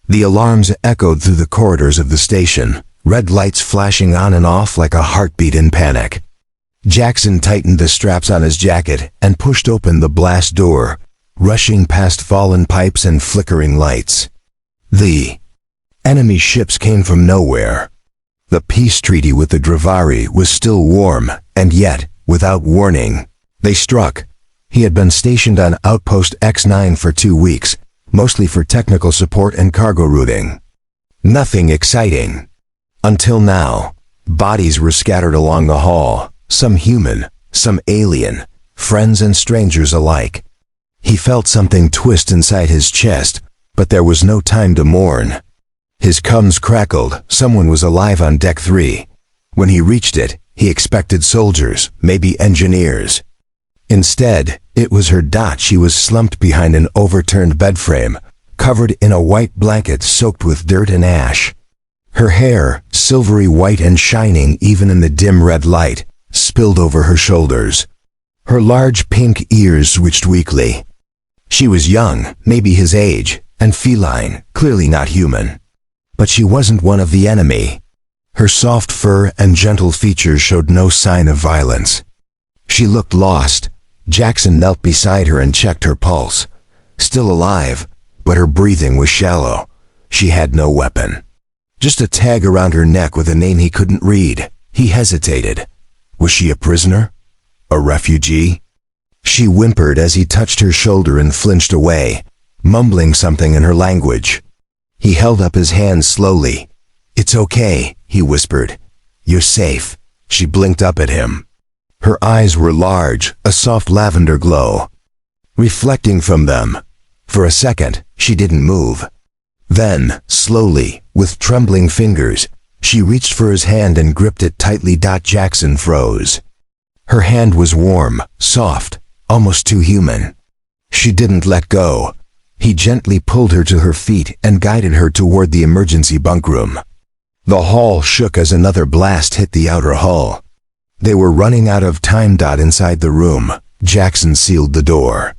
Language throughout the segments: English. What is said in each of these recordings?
The alarms echoed through the corridors of the station, red lights flashing on and off like a heartbeat in panic. Jackson tightened the straps on his jacket and pushed open the blast door, rushing past fallen pipes and flickering lights. The enemy ships came from nowhere. The peace treaty with the Dravari was still warm, and yet, without warning, they struck. He had been stationed on Outpost X9 for 2 weeks, mostly for technical support and cargo routing. Nothing exciting. Until now, bodies were scattered along the hall, some human, some alien, friends and strangers alike. He felt something twist inside his chest, but there was no time to mourn. His gums crackled. Someone was alive on Deck 3. When he reached it, he expected soldiers, maybe engineers. Instead, it was her Dot. She was slumped behind an overturned bedframe, covered in a white blanket soaked with dirt and ash. Her hair, silvery white and shining even in the dim red light, spilled over her shoulders. Her large pink ears switched weakly. She was young, maybe his age, and feline, clearly not human. But she wasn't one of the enemy. Her soft fur and gentle features showed no sign of violence. She looked lost. Jackson knelt beside her and checked her pulse. Still alive, but her breathing was shallow. She had no weapon. Just a tag around her neck with a name he couldn't read. He hesitated. Was she a prisoner? A refugee? She whimpered as he touched her shoulder and flinched away, mumbling something in her language. He held up his hand slowly. "It's okay," he whispered. "You're safe." She blinked up at him. Her eyes were large, a soft lavender glow, reflecting from them. For a second, she didn't move. Then, slowly, with trembling fingers, she reached for his hand and gripped it tightly. Jackson froze. Her hand was warm, soft, almost too human. She didn't let go. He gently pulled her to her feet and guided her toward the emergency bunk room. The hall shook as another blast hit the outer hull. They were running out of time. Inside the room, Jackson sealed the door.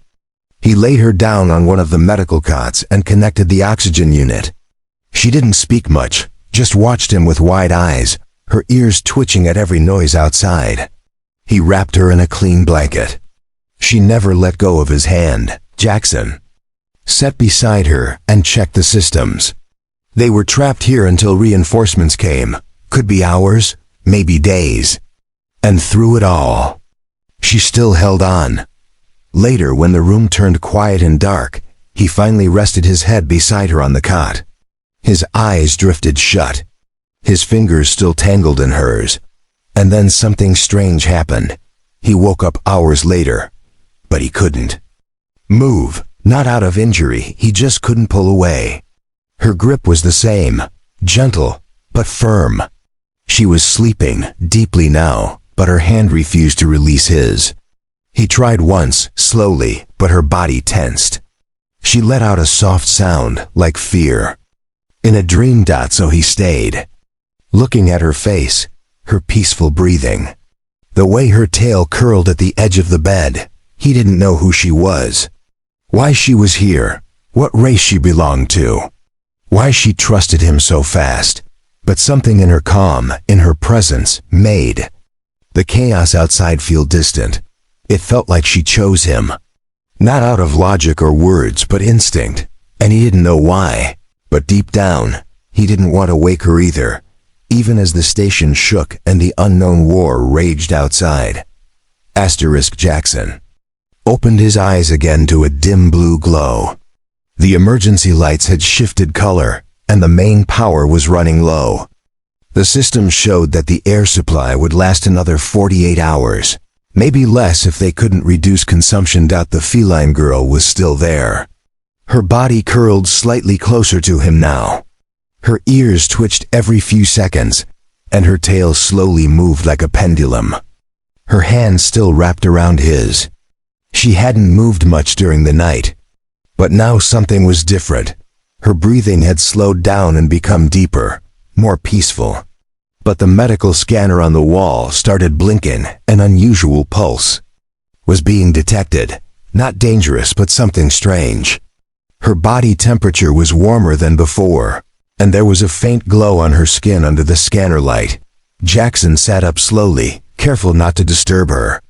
He laid her down on one of the medical cots and connected the oxygen unit. She didn't speak much, just watched him with wide eyes, her ears twitching at every noise outside. He wrapped her in a clean blanket. She never let go of his hand. Jackson sat beside her and checked the systems. They were trapped here until reinforcements came. Could be hours, maybe days. And through it all, she still held on. Later, when the room turned quiet and dark, he finally rested his head beside her on the cot. His eyes drifted shut, his fingers still tangled in hers. And then something strange happened. He woke up hours later, but he couldn't move. Not out of injury, he just couldn't pull away. Her grip was the same, gentle, but firm. She was sleeping deeply now, but her hand refused to release his. He tried once, slowly, but her body tensed. She let out a soft sound, like fear. In a dream. So he stayed, looking at her face, her peaceful breathing. The way her tail curled at the edge of the bed. He didn't know who she was. Why she was here, what race she belonged to, why she trusted him so fast. But something in her calm, in her presence, made the chaos outside feel distant. It felt like she chose him. Not out of logic or words, but instinct. And he didn't know why. But deep down, he didn't want to wake her either, even as the station shook and the unknown war raged outside. Jackson opened his eyes again to a dim blue glow. The emergency lights had shifted color, and the main power was running low. The system showed that the air supply would last another 48 hours, maybe less if they couldn't reduce consumption. The feline girl was still there. Her body curled slightly closer to him now. Her ears twitched every few seconds, and her tail slowly moved like a pendulum. Her hand still wrapped around his. She hadn't moved much during the night. But now something was different. Her breathing had slowed down and become deeper, more peaceful. But the medical scanner on the wall started blinking. An unusual pulse was being detected. Not dangerous, but something strange. Her body temperature was warmer than before, and there was a faint glow on her skin under the scanner light. Jackson sat up slowly, careful not to disturb her.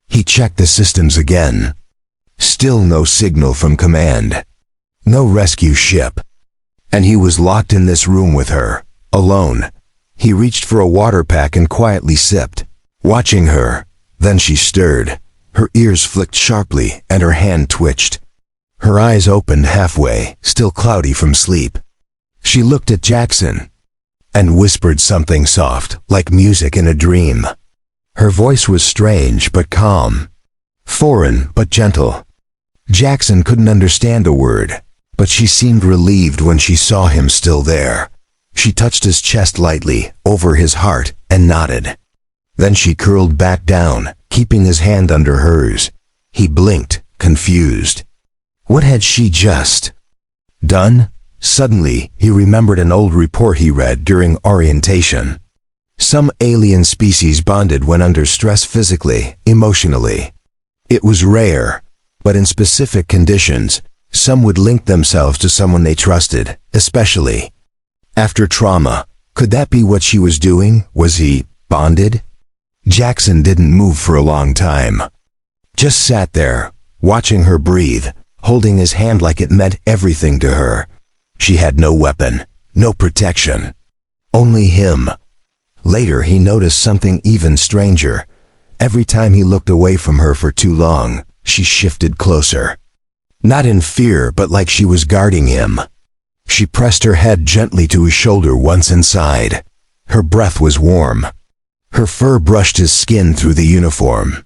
He checked the systems again. Still no signal from command. No rescue ship. And he was locked in this room with her, alone. He reached for a water pack and quietly sipped, watching her. Then she stirred. Her ears flicked sharply and her hand twitched. Her eyes opened halfway, still cloudy from sleep. She looked at Jackson and whispered something soft, like music in a dream. Her voice was strange but calm, foreign but gentle. Jackson couldn't understand a word, but she seemed relieved when she saw him still there. She touched his chest lightly, over his heart, and nodded. Then she curled back down, keeping his hand under hers. He blinked, confused. What had she just done? Suddenly, he remembered an old report he read during orientation. Some alien species bonded when under stress physically, emotionally. It was rare, but in specific conditions, some would link themselves to someone they trusted, especially after trauma. Could that be what she was doing? Was he bonded? Jackson didn't move for a long time. Just sat there, watching her breathe, holding his hand like it meant everything to her. She had no weapon, no protection. Only him. Later he noticed something even stranger. Every time he looked away from her for too long, she shifted closer. Not in fear, but like she was guarding him. She pressed her head gently to his shoulder once inside. Her breath was warm. Her fur brushed his skin through the uniform.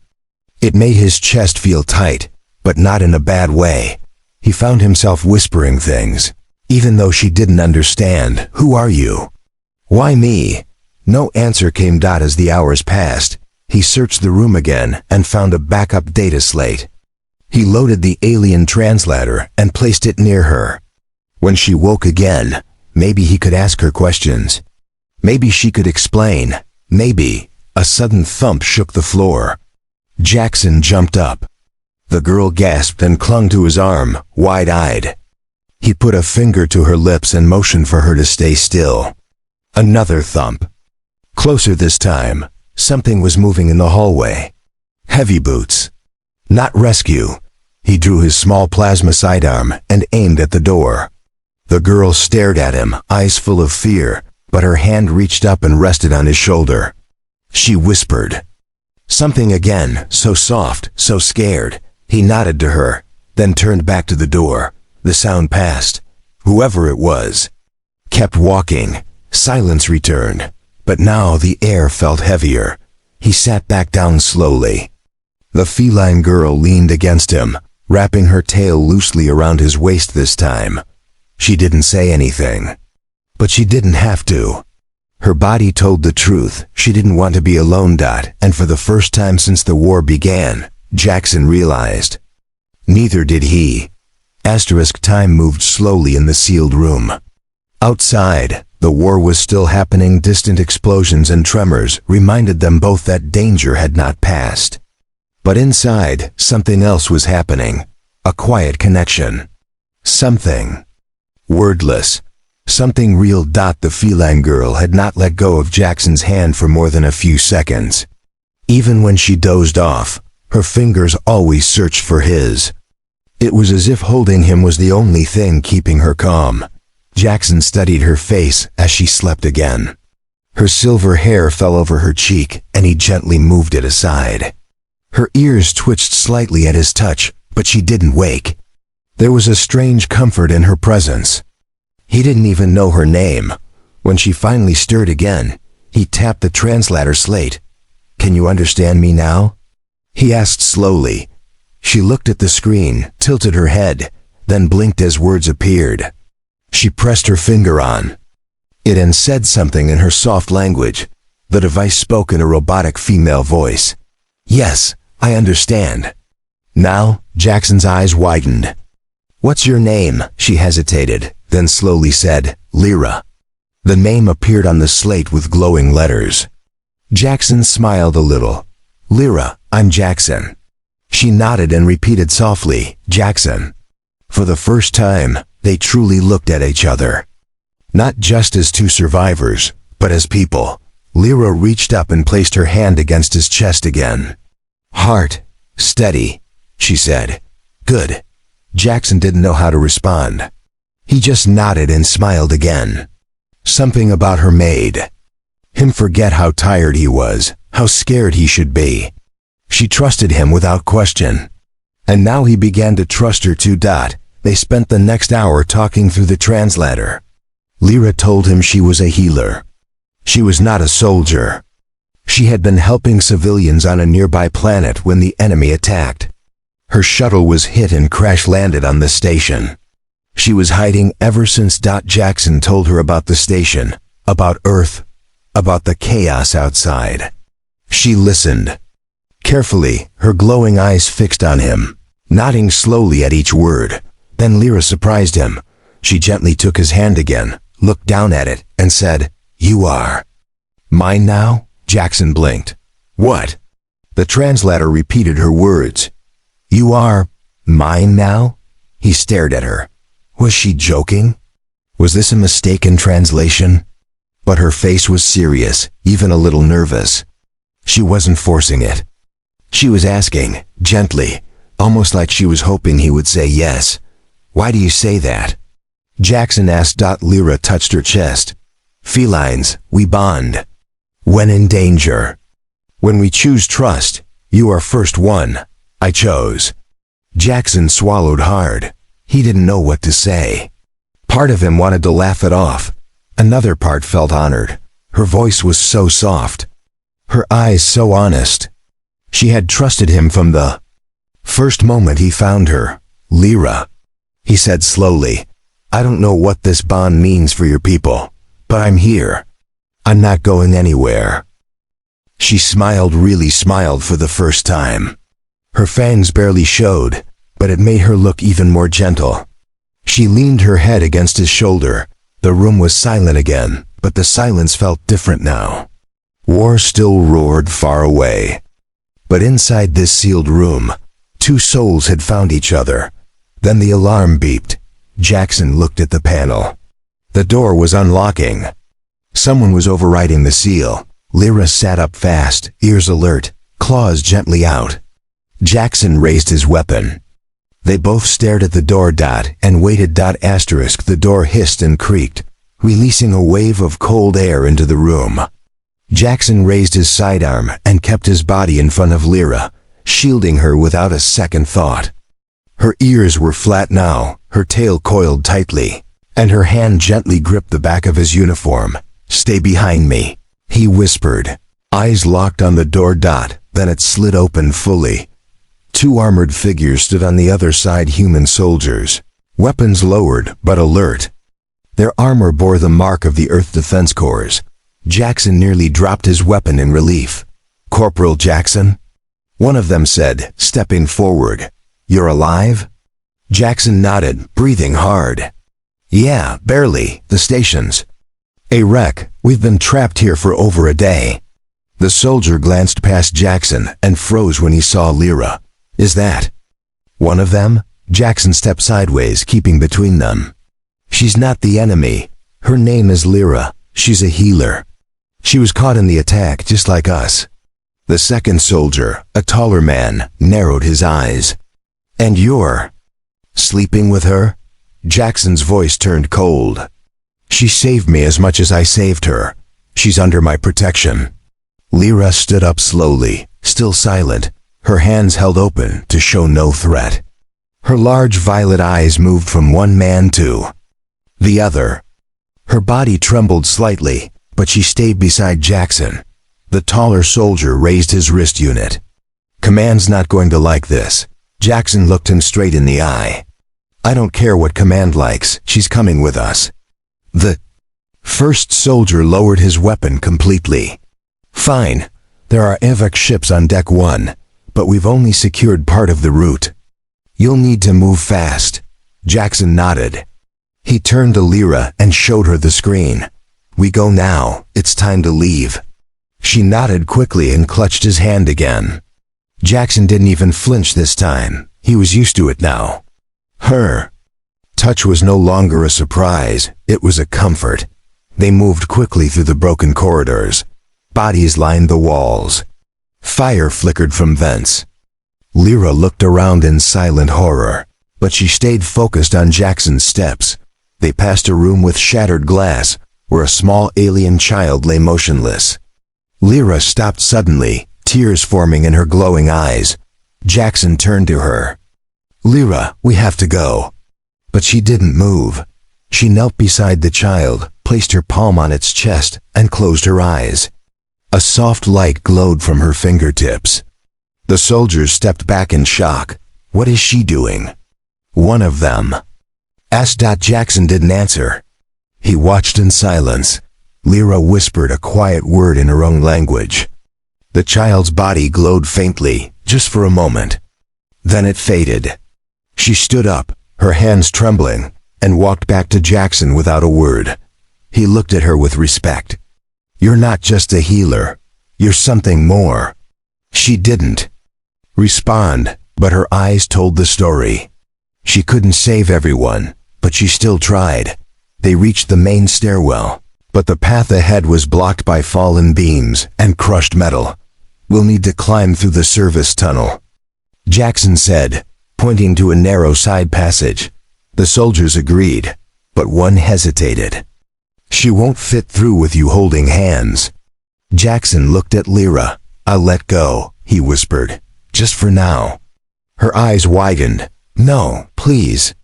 It made his chest feel tight, but not in a bad way. He found himself whispering things, even though she didn't understand. Who are you? Why me? No answer came. As the hours passed, he searched the room again and found a backup data slate. He loaded the alien translator and placed it near her. When she woke again, maybe he could ask her questions. Maybe she could explain. Maybe. A sudden thump shook the floor. Jackson jumped up. The girl gasped and clung to his arm, wide-eyed. He put a finger to her lips and motioned for her to stay still. Another thump. Closer this time. Something was moving in the hallway. Heavy boots. Not rescue. He drew his small plasma sidearm and aimed at the door. The girl stared at him, eyes full of fear, but her hand reached up and rested on his shoulder. She whispered something again, so soft, so scared. He nodded to her, then turned back to the door. The sound passed. Whoever it was kept walking. Silence returned, but now the air felt heavier. He sat back down slowly. The feline girl leaned against him, wrapping her tail loosely around his waist this time. She didn't say anything. But she didn't have to. Her body told the truth. She didn't want to be alone. And for the first time since the war began, Jackson realized. Neither did he. Time moved slowly in the sealed room. Outside, the war was still happening. Distant explosions and tremors reminded them both that danger had not passed. But inside, something else was happening. A quiet connection. Something wordless. Something real. The feline girl had not let go of Jackson's hand for more than a few seconds. Even when she dozed off, her fingers always searched for his. It was as if holding him was the only thing keeping her calm. Jackson studied her face as she slept again. Her silver hair fell over her cheek, and he gently moved it aside. Her ears twitched slightly at his touch, but she didn't wake. There was a strange comfort in her presence. He didn't even know her name. When she finally stirred again, he tapped the translator slate. "Can you understand me now?" he asked slowly. She looked at the screen, tilted her head, then blinked as words appeared. She pressed her finger on it and said something in her soft language. The device spoke in a robotic female voice. "Yes, I understand." Now, Jackson's eyes widened. "What's your name?" She hesitated, then slowly said, "Lyra." The name appeared on the slate with glowing letters. Jackson smiled a little. "Lyra, I'm Jackson." She nodded and repeated softly, "Jackson." For the first time, they truly looked at each other. Not just as two survivors, but as people. Lyra reached up and placed her hand against his chest again. "Heart, steady," she said. "Good." Jackson didn't know how to respond. He just nodded and smiled again. Something about her made him forget how tired he was, how scared he should be. She trusted him without question. And now he began to trust her too. They spent the next hour talking through the translator. Lyra told him she was a healer. She was not a soldier. She had been helping civilians on a nearby planet when the enemy attacked. Her shuttle was hit and crash-landed on the station. She was hiding ever since. Jackson told her about the station, about Earth, about the chaos outside. She listened. Carefully, her glowing eyes fixed on him, nodding slowly at each word. Then Lyra surprised him. She gently took his hand again, looked down at it, and said, "You are mine now?" Jackson blinked. "What?" The translator repeated her words. "You are mine now?" He stared at her. Was she joking? Was this a mistake in translation? But her face was serious, even a little nervous. She wasn't forcing it. She was asking, gently, almost like she was hoping he would say yes. "Why do you say that?" Jackson asked. Lyra touched her chest. "Felines, we bond. When in danger. When we choose trust, you are first one. I chose." Jackson swallowed hard. He didn't know what to say. Part of him wanted to laugh it off. Another part felt honored. Her voice was so soft. Her eyes so honest. She had trusted him from the first moment he found her. "Lyra," he said slowly, "I don't know what this bond means for your people, but I'm here. I'm not going anywhere." She smiled, really smiled for the first time. Her fangs barely showed, but it made her look even more gentle. She leaned her head against his shoulder. The room was silent again, but the silence felt different now. War still roared far away. But inside this sealed room, two souls had found each other. Then the alarm beeped. Jackson looked at the panel. The door was unlocking. Someone was overriding the seal. Lyra sat up fast, ears alert, claws gently out. Jackson raised his weapon. They both stared at the door. And waited. The door hissed and creaked, releasing a wave of cold air into the room. Jackson raised his sidearm and kept his body in front of Lyra, shielding her without a second thought. Her ears were flat now, her tail coiled tightly, and her hand gently gripped the back of his uniform. "Stay behind me," he whispered. Eyes locked on the door. Then it slid open fully. Two armored figures stood on the other side, human soldiers, weapons lowered but alert. Their armor bore the mark of the Earth Defense Corps. Jackson nearly dropped his weapon in relief. "Corporal Jackson?" one of them said, stepping forward. "You're alive?" Jackson nodded, breathing hard. "Yeah, barely. The station's a wreck. We've been trapped here for over a day." The soldier glanced past Jackson and froze when he saw Lyra. "Is that one of them?" Jackson stepped sideways, keeping between them. "She's not the enemy. Her name is Lyra. She's a healer. She was caught in the attack just like us." The second soldier, a taller man, narrowed his eyes. "And you're sleeping with her?" Jackson's voice turned cold. "She saved me as much as I saved her. She's under my protection." Lyra stood up slowly, still silent, her hands held open to show no threat. Her large violet eyes moved from one man to the other. Her body trembled slightly, but she stayed beside Jackson. The taller soldier raised his wrist unit. "Command's not going to like this." Jackson looked him straight in the eye. "I don't care what Command likes, she's coming with us." The first soldier lowered his weapon completely. "Fine. There are evac ships on Deck 1, but we've only secured part of the route. You'll need to move fast." Jackson nodded. He turned to Lyra and showed her the screen. "We go now. It's time to leave." She nodded quickly and clutched his hand again. Jackson didn't even flinch this time. He was used to it now. Her Touch was no longer a surprise, it was a comfort. They moved quickly through the broken corridors. Bodies lined the walls. Fire flickered from vents. Lyra looked around in silent horror, but she stayed focused on Jackson's steps. They passed a room with shattered glass, where a small alien child lay motionless. Lyra stopped suddenly, tears forming in her glowing eyes. Jackson turned to her. "Lyra, we have to go." But she didn't move. She knelt beside the child, placed her palm on its chest, and closed her eyes. A soft light glowed from her fingertips. The soldiers stepped back in shock. "What is she doing?" one of them asked. Jackson didn't answer. He watched in silence. Lyra whispered a quiet word in her own language. The child's body glowed faintly, just for a moment. Then it faded. She stood up, her hands trembling, and walked back to Jackson without a word. He looked at her with respect. "You're not just a healer. You're something more." She didn't respond, but her eyes told the story. She couldn't save everyone, but she still tried. They reached the main stairwell, but the path ahead was blocked by fallen beams and crushed metal. "We'll need to climb through the service tunnel," Jackson said, pointing to a narrow side passage. The soldiers agreed, but one hesitated. "She won't fit through with you holding hands." Jackson looked at Lyra. "I'll let go," he whispered, "just for now." Her eyes widened. "No, please."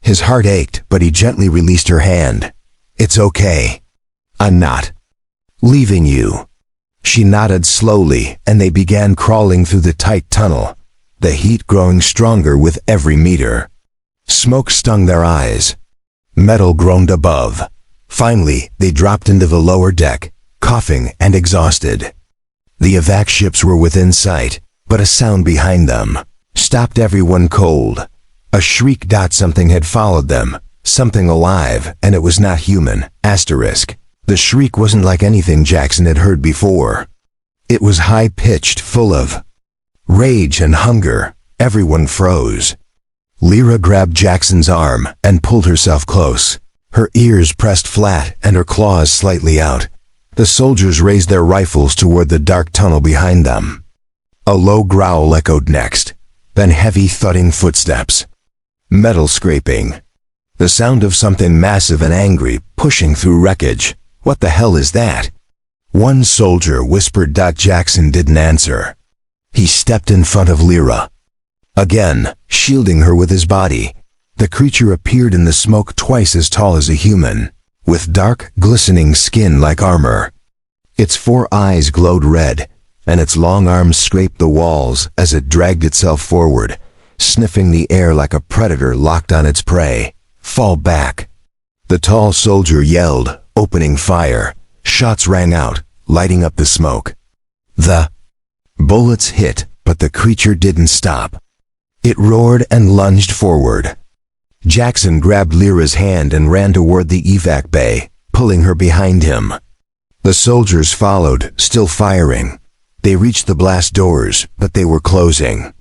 His heart ached, but he gently released her hand. "It's okay. I'm not leaving you." She nodded slowly, and they began crawling through the tight tunnel, the heat growing stronger with every meter. Smoke stung their eyes. Metal groaned above. Finally, they dropped into the lower deck, coughing and exhausted. The evac ships were within sight, but a sound behind them stopped everyone cold. A shriek. Something had followed them, something alive, and it was not human. The shriek wasn't like anything Jackson had heard before. It was high-pitched, full of rage and hunger. Everyone froze. Lyra grabbed Jackson's arm and pulled herself close. Her ears pressed flat and her claws slightly out. The soldiers raised their rifles toward the dark tunnel behind them. A low growl echoed next, then heavy thudding footsteps. Metal scraping. The sound of something massive and angry pushing through wreckage. "What the hell is that?" one soldier whispered. Jackson didn't answer. He stepped in front of Lyra, again, shielding her with his body. The creature appeared in the smoke twice as tall as a human, with dark, glistening skin like armor. Its 4 eyes glowed red, and its long arms scraped the walls as it dragged itself forward, sniffing the air like a predator locked on its prey. "Fall back." The tall soldier yelled, opening fire. Shots rang out, lighting up the smoke. The bullets hit, but the creature didn't stop. It roared and lunged forward. Jackson grabbed Lyra's hand and ran toward the evac bay, pulling her behind him. The soldiers followed, still firing. They reached the blast doors, but they were closing.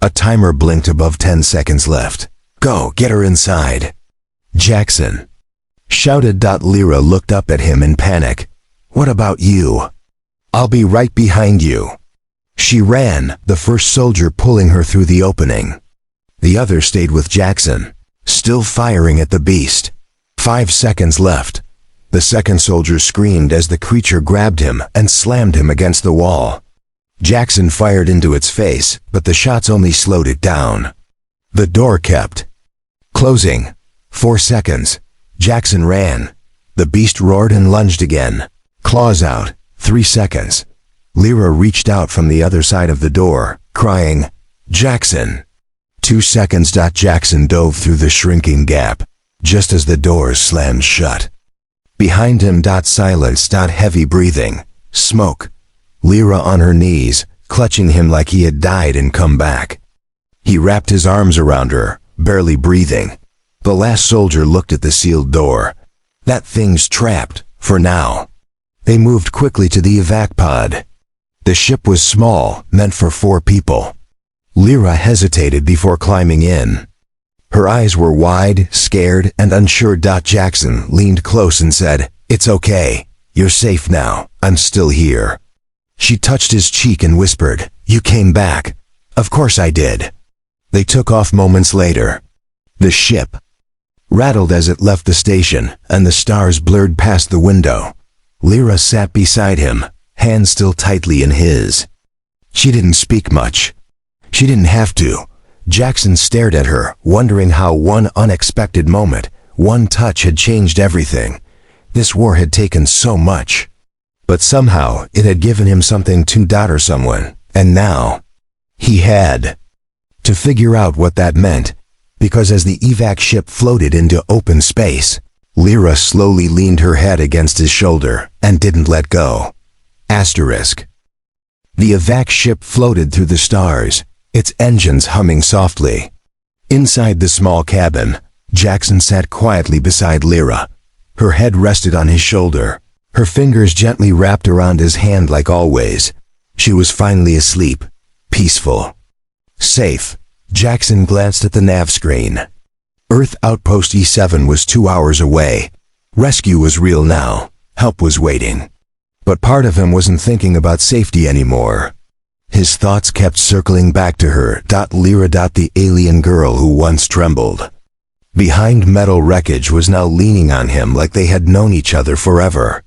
A timer blinked above 10 seconds left. "Go, get her inside," Jackson shouted. Lyra looked up at him in panic. "What about you?" "I'll be right behind you." She ran, the first soldier pulling her through the opening. The other stayed with Jackson, still firing at the beast. 5 seconds left. The second soldier screamed as the creature grabbed him and slammed him against the wall. Jackson fired into its face, but the shots only slowed it down. The door kept closing. 4 seconds. Jackson ran. The beast roared and lunged again. Claws out. 3 seconds. Lyra reached out from the other side of the door, crying, "Jackson!" 2 seconds. Jackson dove through the shrinking gap, just as the doors slammed shut. Behind him. Silence. Heavy breathing. Smoke. Lyra on her knees, clutching him like he had died and come back. He wrapped his arms around her, barely breathing. The last soldier looked at the sealed door. "That thing's trapped, for now." They moved quickly to the evac pod. The ship was small, meant for 4 people. Lyra hesitated before climbing in. Her eyes were wide, scared, and unsure. Jackson leaned close and said, "It's okay. You're safe now. I'm still here." She touched his cheek and whispered, "You came back." "Of course I did." They took off moments later. The ship rattled as it left the station, and the stars blurred past the window. Lyra sat beside him, hands still tightly in his. She didn't speak much. She didn't have to. Jackson stared at her, wondering how one unexpected moment, one touch had changed everything. This war had taken so much. But somehow it had given him something to or someone, and now he had to figure out what that meant, because as the evac ship floated into open space, Lyra slowly leaned her head against his shoulder and didn't let go. Asterisk. The evac ship floated through the stars, its engines humming softly. Inside the small cabin, Jackson sat quietly beside Lyra. Her head rested on his shoulder, her fingers gently wrapped around his hand like always. She was finally asleep, peaceful, safe. Jackson glanced at the nav screen. Earth Outpost E7 was 2 hours away. Rescue was real now. Help was waiting. But part of him wasn't thinking about safety anymore. His thoughts kept circling back to her. Lyra, the alien girl who once trembled behind metal wreckage, was now leaning on him like they had known each other forever.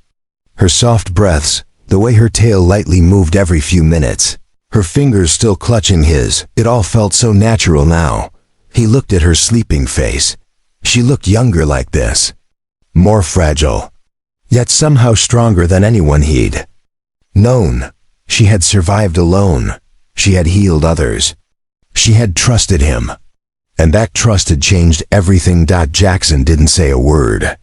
Her soft breaths, the way her tail lightly moved every few minutes, her fingers still clutching his, it all felt so natural now. He looked at her sleeping face. She looked younger like this. More fragile. Yet somehow stronger than anyone he'd known. She had survived alone. She had healed others. She had trusted him. And that trust had changed everything. Jackson didn't say a word.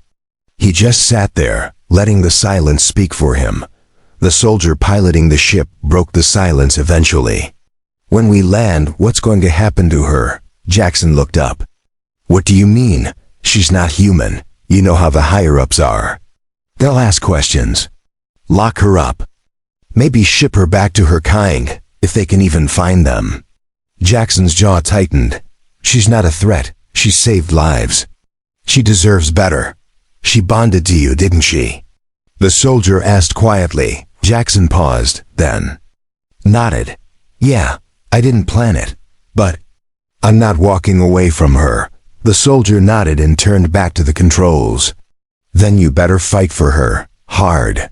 He just sat there, letting the silence speak for him. The soldier piloting the ship broke the silence eventually. "When we land, what's going to happen to her?" Jackson looked up. "What do you mean? She's not human. You know how the higher-ups are. They'll ask questions. Lock her up. Maybe ship her back to her kind, if they can even find them." Jackson's jaw tightened. "She's not a threat. She saved lives. She deserves better. She bonded to you, didn't she?" The soldier asked quietly. Jackson paused, then nodded. "Yeah, I didn't plan it, but I'm not walking away from her." The soldier nodded and turned back to the controls. "Then you better fight for her, hard."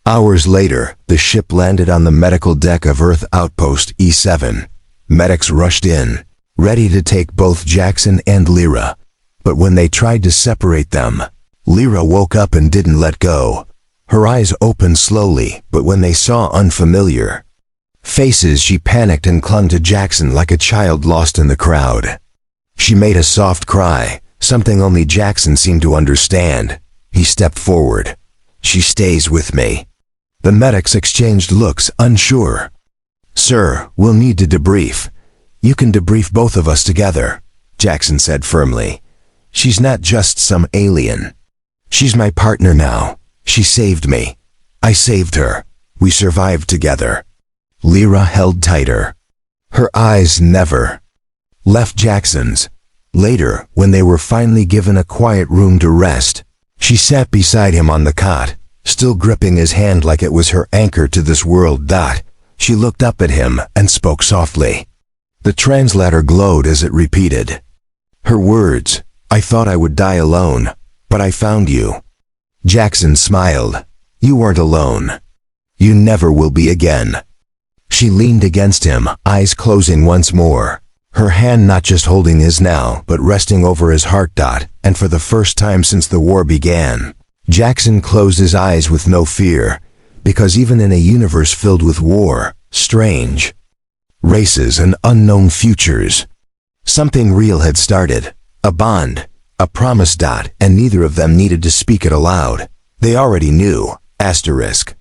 Hours later, the ship landed on the medical deck of Earth Outpost E7. Medics rushed in, ready to take both Jackson and Lyra. But when they tried to separate them, Lyra woke up and didn't let go. Her eyes opened slowly, but when they saw unfamiliar faces, she panicked and clung to Jackson like a child lost in the crowd. She made a soft cry, something only Jackson seemed to understand. He stepped forward. "She stays with me." The medics exchanged looks, unsure. "Sir, we'll need to debrief." "You can debrief both of us together," Jackson said firmly. "She's not just some alien. She's my partner now. She saved me. I saved her. We survived together." Lyra held tighter. Her eyes never left Jackson's. Later, when they were finally given a quiet room to rest, she sat beside him on the cot, still gripping his hand like it was her anchor to this world. She looked up at him and spoke softly. The translator glowed as it repeated her words. "I thought I would die alone, but I found you." Jackson smiled. "You weren't alone. You never will be again." She leaned against him, eyes closing once more, her hand not just holding his now, but resting over his heart. And for the first time since the war began, Jackson closed his eyes with no fear, because even in a universe filled with war, strange races and unknown futures, something real had started. A bond, a promise. And neither of them needed to speak it aloud. They already knew. Asterisk.